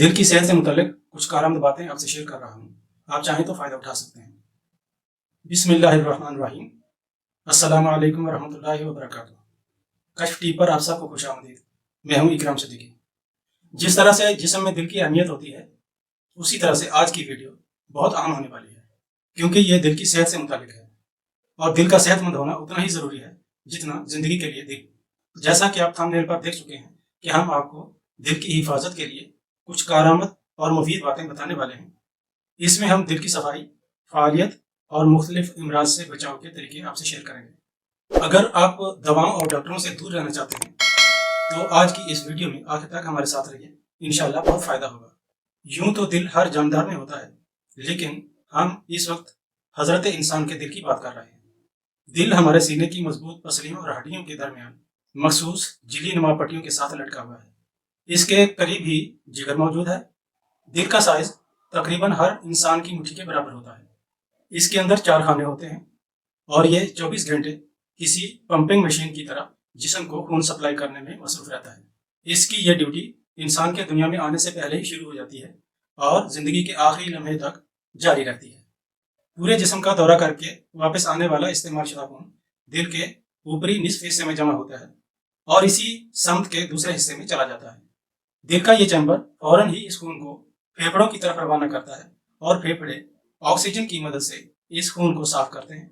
دل کی صحت سے متعلق کچھ کارآمد باتیں آپ سے شیئر کر رہا ہوں، آپ چاہیں تو فائدہ اٹھا سکتے ہیں۔ بسم اللہ الرحمن الرحیم۔ السلام علیکم ورحمۃ اللہ وبرکاتہ۔ کشف ٹی پر آپ سب کو خوش آمدید۔ میں ہوں اکرام صدیقی۔ جس طرح سے جسم میں دل کی اہمیت ہوتی ہے، اسی طرح سے آج کی ویڈیو بہت اہم ہونے والی ہے، کیونکہ یہ دل کی صحت سے متعلق ہے، اور دل کا صحت مند ہونا اتنا ہی ضروری ہے جتنا زندگی کے لیے دل۔ جیسا کہ آپ تھمبنیل پر دیکھ چکے ہیں کہ ہم آپ کو دل کی حفاظت کے لیے کچھ کارآمد اور مفید باتیں بتانے والے ہیں۔ اس میں ہم دل کی صفائی، فعالیت اور مختلف امراض سے بچاؤ کے طریقے آپ سے شیئر کریں گے۔ اگر آپ دواؤں اور ڈاکٹروں سے دور رہنا چاہتے ہیں تو آج کی اس ویڈیو میں آخر تک ہمارے ساتھ رہیے، انشاءاللہ بہت فائدہ ہوگا۔ یوں تو دل ہر جاندار میں ہوتا ہے، لیکن ہم اس وقت حضرت انسان کے دل کی بات کر رہے ہیں۔ دل ہمارے سینے کی مضبوط پسلیوں اور ہڈیوں کے درمیان مخصوص جلی نما پٹیوں کے ساتھ لٹکا ہوا ہے۔ اس کے قریب ہی جگر موجود ہے۔ دل کا سائز تقریباً ہر انسان کی مٹھی کے برابر ہوتا ہے۔ اس کے اندر 4 خانے ہوتے ہیں، اور یہ 24 گھنٹے کسی پمپنگ مشین کی طرح جسم کو خون سپلائی کرنے میں مصروف رہتا ہے۔ اس کی یہ ڈیوٹی انسان کے دنیا میں آنے سے پہلے ہی شروع ہو جاتی ہے اور زندگی کے آخری لمحے تک جاری رہتی ہے۔ پورے جسم کا دورہ کر کے واپس آنے والا استعمال شدہ خون دل کے اوپری نصف حصے میں جمع ہوتا ہے اور اسی سمت کے دوسرے حصے میں چلا جاتا ہے۔ دل کا یہ چیمبر فوراً ہی اس خون کو پھیپھڑوں کی طرف روانہ کرتا ہے، اور پھیپھڑے آکسیجن کی مدد سے اس خون کو صاف کرتے ہیں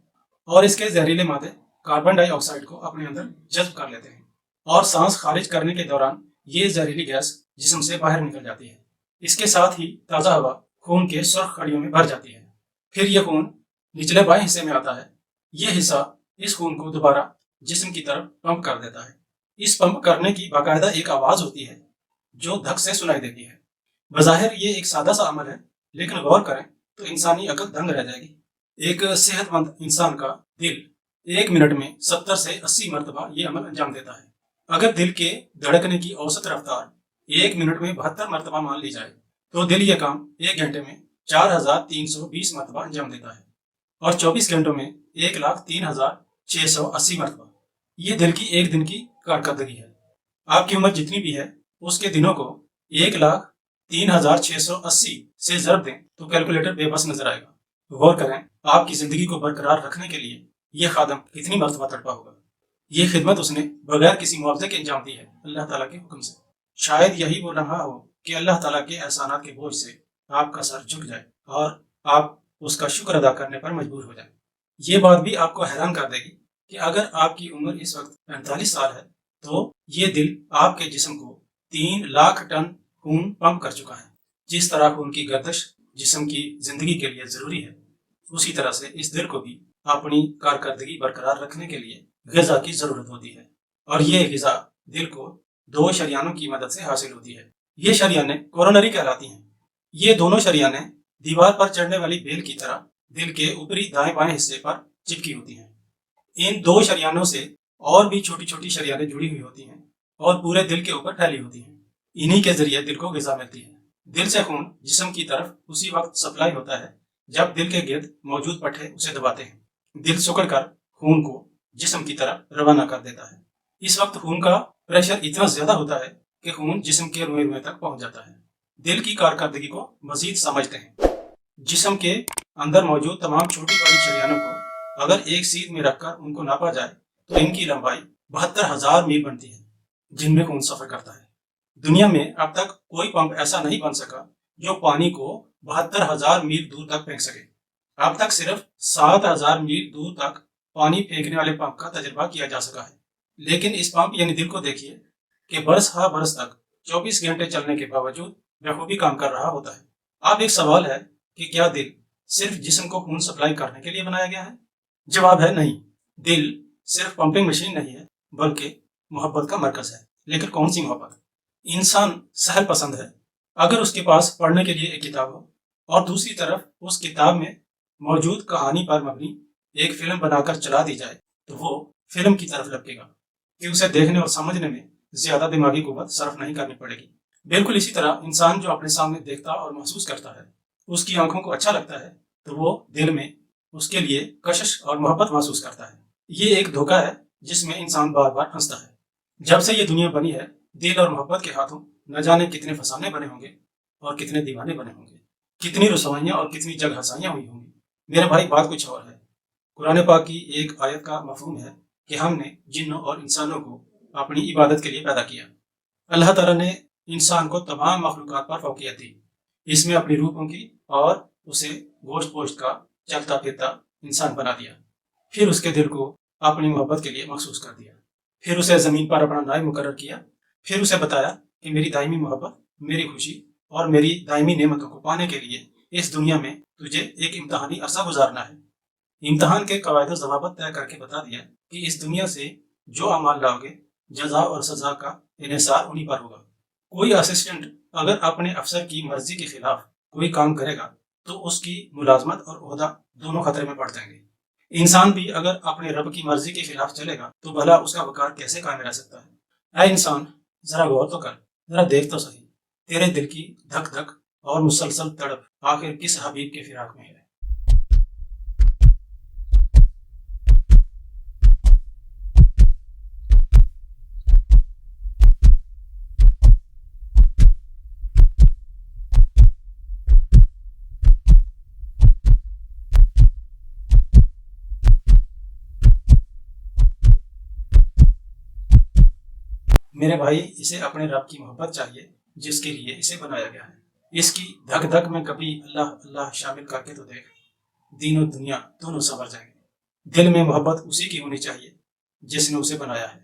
اور اس کے زہریلے مادے کاربن ڈائی آکسائڈ کو اپنے اندر جذب کر لیتے ہیں، اور سانس خارج کرنے کے دوران یہ زہریلی گیس جسم سے باہر نکل جاتی ہے۔ اس کے ساتھ ہی تازہ ہوا خون کے سرخ کڑیوں میں بھر جاتی ہے۔ پھر یہ خون نچلے بائیں حصے میں آتا ہے۔ یہ حصہ اس خون کو دوبارہ جسم کی طرف پمپ کر دیتا ہے۔ اس پمپ کرنے کی باقاعدہ ایک آواز ہوتی ہے جو دھک سے سنائی دیتی ہے۔ بظاہر یہ ایک سادہ سا عمل ہے، لیکن غور کریں تو انسانی عقل دنگ رہ جائے گی۔ ایک صحت مند انسان کا دل 1 منٹ میں 70 سے 80 مرتبہ یہ عمل انجام دیتا ہے۔ اگر دل کے دھڑکنے کی اوسط رفتار 1 منٹ میں 72 مرتبہ مان لی جائے تو دل یہ کام 1 گھنٹے میں 4320 مرتبہ انجام دیتا ہے، اور 24 گھنٹوں میں 1,03,680 مرتبہ۔ یہ دل کی ایک دن کی کارکردگی ہے۔ آپ کی عمر جتنی بھی ہے، اس کے دنوں کو 1,03,680 سے ضرب دیں تو کیلکولیٹر بے بس نظر آئے گا۔ غور کریں آپ کی زندگی کو برقرار رکھنے کے لیے یہ خادم کتنی مرتبہ تڑپا ہوگا۔ یہ خدمت اس نے بغیر کسی معاوضے کے انجام دی ہے، اللہ تعالیٰ کے حکم سے۔ شاید یہی وہ لمحہ ہو کہ اللہ تعالیٰ کے احسانات کے بوجھ سے آپ کا سر جھک جائے اور آپ اس کا شکر ادا کرنے پر مجبور ہو جائیں۔ یہ بات بھی آپ کو حیران کر دے گی کہ اگر آپ کی عمر اس وقت 45 سال ہے تو یہ دل آپ کے جسم کو 3 لاکھ ٹن خون پمپ کر چکا ہے۔ جس طرح خون کی گردش جسم کی زندگی کے لیے ضروری ہے، اسی طرح سے اس دل کو بھی اپنی کارکردگی برقرار رکھنے کے لیے غذا کی ضرورت ہوتی ہے، اور یہ غذا دل کو 2 شریانوں کی مدد سے حاصل ہوتی ہے۔ یہ شریانیں کورونری کہلاتی ہیں۔ یہ دونوں شریانیں دیوار پر چڑھنے والی بیل کی طرح دل کے اوپری دائیں بائیں حصے پر چپکی ہوتی ہیں۔ ان 2 شریانوں سے اور بھی چھوٹی چھوٹی شریانیں جڑی ہوئی ہوتی ہیں اور پورے دل کے اوپر پھیلی ہوتی ہیں۔ انہی کے ذریعے دل کو غذا ملتی ہے۔ دل سے خون جسم کی طرف اسی وقت سپلائی ہوتا ہے جب دل کے گرد موجود پٹھے اسے دباتے ہیں۔ دل سکڑ کر خون کو جسم کی طرف روانہ کر دیتا ہے۔ اس وقت خون کا پریشر اتنا زیادہ ہوتا ہے کہ خون جسم کے روئیں روئیں تک پہنچ جاتا ہے۔ دل کی کارکردگی کو مزید سمجھتے ہیں۔ جسم کے اندر موجود تمام چھوٹی بڑی شریانوں کو اگر ایک سیدھ میں رکھ کر ان کو ناپا جائے تو ان کی لمبائی 72,000 میل بنتی ہے، جن میں خون سفر کرتا ہے۔ دنیا میں اب تک کوئی پمپ ایسا نہیں بن سکا جو پانی کو 72,000 میل دور تک پھینک سکے۔ اب تک صرف 7,000 میل دور تک پانی پھینکنے والے پمپ کا تجربہ کیا جا سکا ہے، لیکن اس پمپ یعنی دل کو دیکھیے کہ برس ہا برس تک 24 گھنٹے چلنے کے باوجود بخوبی کام کر رہا ہوتا ہے۔ اب ایک سوال ہے کہ کیا دل صرف جسم کو خون سپلائی کرنے کے لیے بنایا گیا ہے؟ جواب ہے نہیں۔ دل صرف پمپنگ مشین نہیں ہے، بلکہ محبت کا مرکز ہے۔ لیکن کون سی محبت؟ انسان سہل پسند ہے۔ اگر اس کے پاس پڑھنے کے لیے ایک کتاب ہو اور دوسری طرف اس کتاب میں موجود کہانی پر مبنی ایک فلم بنا کر چلا دی جائے تو وہ فلم کی طرف لپکے گا کہ اسے دیکھنے اور سمجھنے میں زیادہ دماغی قوت صرف نہیں کرنی پڑے گی۔ بالکل اسی طرح انسان جو اپنے سامنے دیکھتا اور محسوس کرتا ہے، اس کی آنکھوں کو اچھا لگتا ہے تو وہ دل میں اس کے لیے کشش اور محبت محسوس کرتا ہے۔ یہ ایک دھوکہ ہے جس میں انسان بار بار پھنستا ہے۔ جب سے یہ دنیا بنی ہے، دل اور محبت کے ہاتھوں نہ جانے کتنے فسانے بنے ہوں گے، اور کتنے دیوانے بنے ہوں گے، کتنی رسوائیاں اور کتنی جگ ہنسائیاں ہوئی ہوں گی۔ میرے بھائی بات کچھ اور ہے۔ قرآن پاک کی ایک آیت کا مفہوم ہے کہ ہم نے جنوں اور انسانوں کو اپنی عبادت کے لیے پیدا کیا۔ اللہ تعالیٰ نے انسان کو تمام مخلوقات پر فوقیت دی، اس میں اپنی روحوں کی، اور اسے گوشت پوشت کا چلتا پھرتا انسان بنا دیا۔ پھر اس کے دل کو اپنی محبت کے لیے مخصوص کر دیا، پھر اسے زمین پر اپنا نائب مقرر کیا، پھر اسے بتایا کہ میری دائمی محبت، میری خوشی اور میری دائمی نعمتوں کو پانے کے لیے اس دنیا میں تجھے ایک امتحانی عرصہ گزارنا ہے۔ امتحان کے قواعد و ضوابط طے کر کے بتا دیا کہ اس دنیا سے جو اعمال لاؤ گے، جزا اور سزا کا انحصار انہی پر ہوگا۔ کوئی اسسٹنٹ اگر اپنے افسر کی مرضی کے خلاف کوئی کام کرے گا تو اس کی ملازمت اور عہدہ دونوں خطرے میں پڑ جائیں گے۔ انسان بھی اگر اپنے رب کی مرضی کے خلاف چلے گا تو بھلا اس کا وقار کیسے قائم رہ سکتا ہے؟ اے انسان، ذرا غور تو کر، ذرا دیکھ تو صحیح، تیرے دل کی دھک دھک اور مسلسل تڑپ آخر کس حبیب کے فراق میں ہے؟ میرے بھائی، اسے اپنے رب کی محبت چاہیے جس کے لیے اسے بنایا گیا ہے۔ اس کی دھک دھک میں کبھی اللہ اللہ شامل کر کے تو دیکھ، دین و دنیا دونوں سنور جائیں گے۔ دل میں محبت اسی کی ہونی چاہیے جس نے اسے بنایا ہے،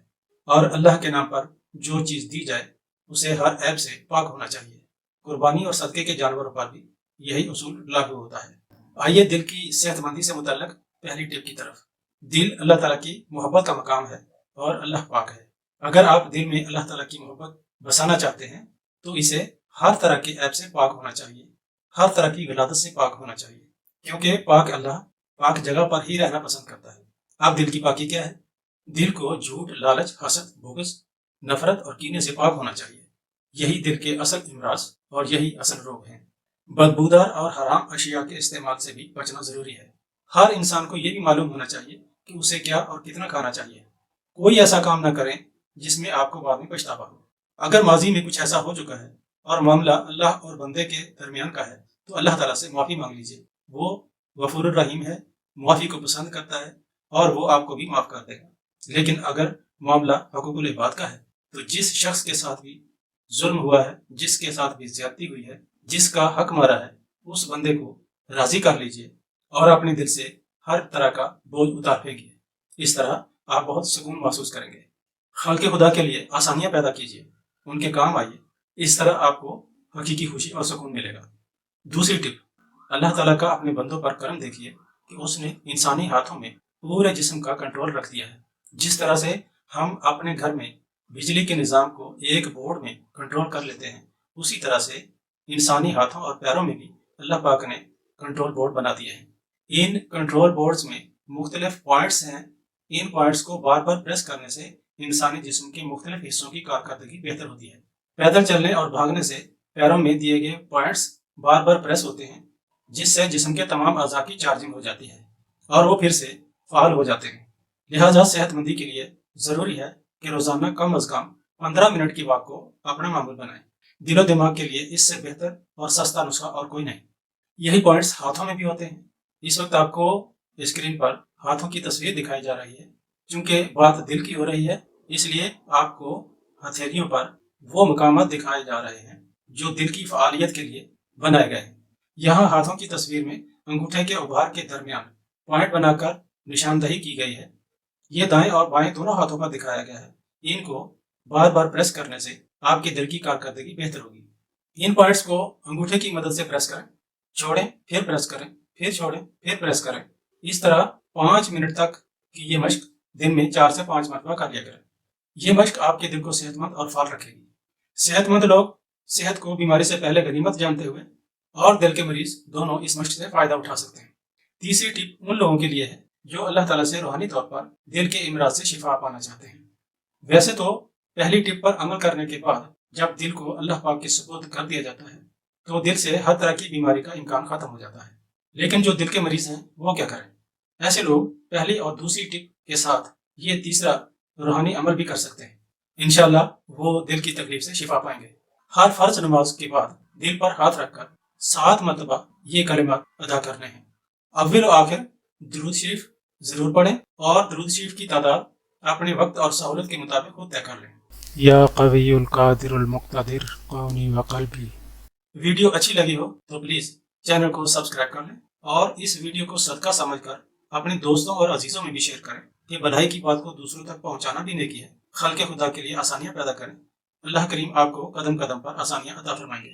اور اللہ کے نام پر جو چیز دی جائے اسے ہر عیب سے پاک ہونا چاہیے۔ قربانی اور صدقے کے جانوروں پر بھی یہی اصول لاگو ہوتا ہے۔ آئیے دل کی صحت مندی سے متعلق پہلی ٹپ کی طرف۔ دل اللہ تعالیٰ کی محبت کا مقام ہے اور اللہ پاک ہے۔ اگر آپ دل میں اللہ تعالیٰ کی محبت بسانا چاہتے ہیں تو اسے ہر طرح کے عیب سے پاک ہونا چاہیے، ہر طرح کی غلاظت سے پاک ہونا چاہیے، کیونکہ پاک اللہ پاک جگہ پر ہی رہنا پسند کرتا ہے۔ اب دل کی پاکی کیا ہے؟ دل کو جھوٹ، لالچ، حسد، بغض، نفرت اور کینے سے پاک ہونا چاہیے۔ یہی دل کے اصل امراض اور یہی اصل روگ ہیں۔ بدبودار اور حرام اشیاء کے استعمال سے بھی بچنا ضروری ہے۔ ہر انسان کو یہ بھی معلوم ہونا چاہیے کہ اسے کیا اور کتنا کھانا چاہیے۔ کوئی ایسا کام نہ کریں جس میں آپ کو بعد میں پچھتاوا ہو۔ اگر ماضی میں کچھ ایسا ہو چکا ہے اور معاملہ اللہ اور بندے کے درمیان کا ہے تو اللہ تعالیٰ سے معافی مانگ لیجیے۔ وہ غفور الرحیم ہے، معافی کو پسند کرتا ہے اور وہ آپ کو بھی معاف کر دے گا۔ لیکن اگر معاملہ حقوق العباد کا ہے تو جس شخص کے ساتھ بھی ظلم ہوا ہے، جس کے ساتھ بھی زیادتی ہوئی ہے، جس کا حق مارا ہے، اس بندے کو راضی کر لیجیے اور اپنے دل سے ہر طرح کا بوجھ اتار پھینکیے۔ اس طرح آپ بہت سکون محسوس کریں گے۔ خلق خدا کے لیے آسانیاں پیدا کیجیے، ان کے کام آئیے، اس طرح آپ کو حقیقی خوشی اور سکون ملے گا۔ دوسری ٹپ، اللہ تعالیٰ کا اپنے بندوں پر کرم دیکھیے کہ اس نے انسانی ہاتھوں میں پورے جسم کا کنٹرول رکھ دیا ہے۔ جس طرح سے ہم اپنے گھر میں بجلی کے نظام کو ایک بورڈ میں کنٹرول کر لیتے ہیں، اسی طرح سے انسانی ہاتھوں اور پیروں میں بھی اللہ پاک نے کنٹرول بورڈ بنا دیے ہیں۔ ان کنٹرول بورڈز میں مختلف پوائنٹس ہیں۔ ان پوائنٹس کو بار بار پریس کرنے سے انسانی جسم کے مختلف حصوں کی کارکردگی بہتر ہوتی ہے۔ پیدل چلنے اور بھاگنے سے پیروں میں دیے گئے پوائنٹس بار بار پریس ہوتے ہیں، جس سے جسم کے تمام اعضاء کی چارجنگ ہو جاتی ہے اور وہ پھر سے فعال ہو جاتے ہیں۔ لہٰذا صحت مندی کے لیے ضروری ہے کہ روزانہ کم از کم 15 منٹ کی واک کو اپنا معمول بنائیں۔ دل و دماغ کے لیے اس سے بہتر اور سستا نسخہ اور کوئی نہیں۔ یہی پوائنٹس ہاتھوں میں بھی ہوتے ہیں۔ اس وقت آپ کو اسکرین پر ہاتھوں کی تصویر دکھائی جا رہی ہے۔ چونکہ بات دل کی ہو رہی ہے، اس لیے آپ کو ہتھیلیوں پر وہ مقامات دکھائے جا رہے ہیں جو دل کی فعالیت کے لیے بنائے گئے ہیں۔ یہاں ہاتھوں کی تصویر میں انگوٹھے کے ابھار کے درمیان پوائنٹ بنا کر نشاندہی کی گئی ہے۔ یہ دائیں اور بائیں دونوں ہاتھوں پر دکھایا گیا ہے۔ ان کو بار بار پریس کرنے سے آپ کے دل کی کارکردگی بہتر ہوگی۔ ان پوائنٹس کو انگوٹھے کی مدد سے پریس کریں، چھوڑیں، پھر پریس کریں، پھر چھوڑیں، پھر پریس کریں۔ اس طرح 5 منٹ تک کی یہ مشق دن میں 4 سے 5 مرتبہ کر لیا کریں۔ یہ مشق آپ کے دل کو صحت مند اور فعال رکھے گی۔ صحت مند لوگ صحت کو بیماری سے پہلے غنیمت جانتے ہوئے اور دل کے مریض دونوں اس مشق سے فائدہ اٹھا سکتے ہیں۔ تیسری ٹپ ان لوگوں کے لیے ہے جو اللہ تعالیٰ سے روحانی طور پر دل کے امراض سے شفا پانا چاہتے ہیں۔ ویسے تو پہلی ٹپ پر عمل کرنے کے بعد جب دل کو اللہ پاک کے سپرد کر دیا جاتا ہے تو دل سے ہر طرح کی بیماری کا امکان ختم ہو جاتا ہے۔ لیکن جو دل کے مریض ہیں وہ کیا کریں؟ ایسے لوگ پہلی اور دوسری ٹپ کے ساتھ یہ تیسرا روحانی عمل بھی کر سکتے ہیں۔ انشاءاللہ وہ دل کی تکلیف سے شفا پائیں گے۔ ہر فرض نماز کے بعد دل پر ہاتھ رکھ کر 7 مرتبہ یہ کلمات ادا کرنے ہیں۔ اول و آخر درود شریف ضرور پڑھیں اور درود شریف کی تعداد اپنے وقت اور سہولت کے مطابق خود طے کر لیں۔ یا قوی القادر المقتدر قونی و قلبی۔ ویڈیو اچھی لگی ہو تو پلیز چینل کو سبسکرائب کر لیں اور اس ویڈیو کو صدقہ سمجھ کر اپنے دوستوں اور عزیزوں میں بھی شیئر کریں کہ بھلائی کی بات کو دوسروں تک پہنچانا بھی نیکی ہے۔ خلق خدا کے لیے آسانیاں پیدا کریں۔ اللہ کریم آپ کو قدم قدم پر آسانیاں عطا فرمائیں گے۔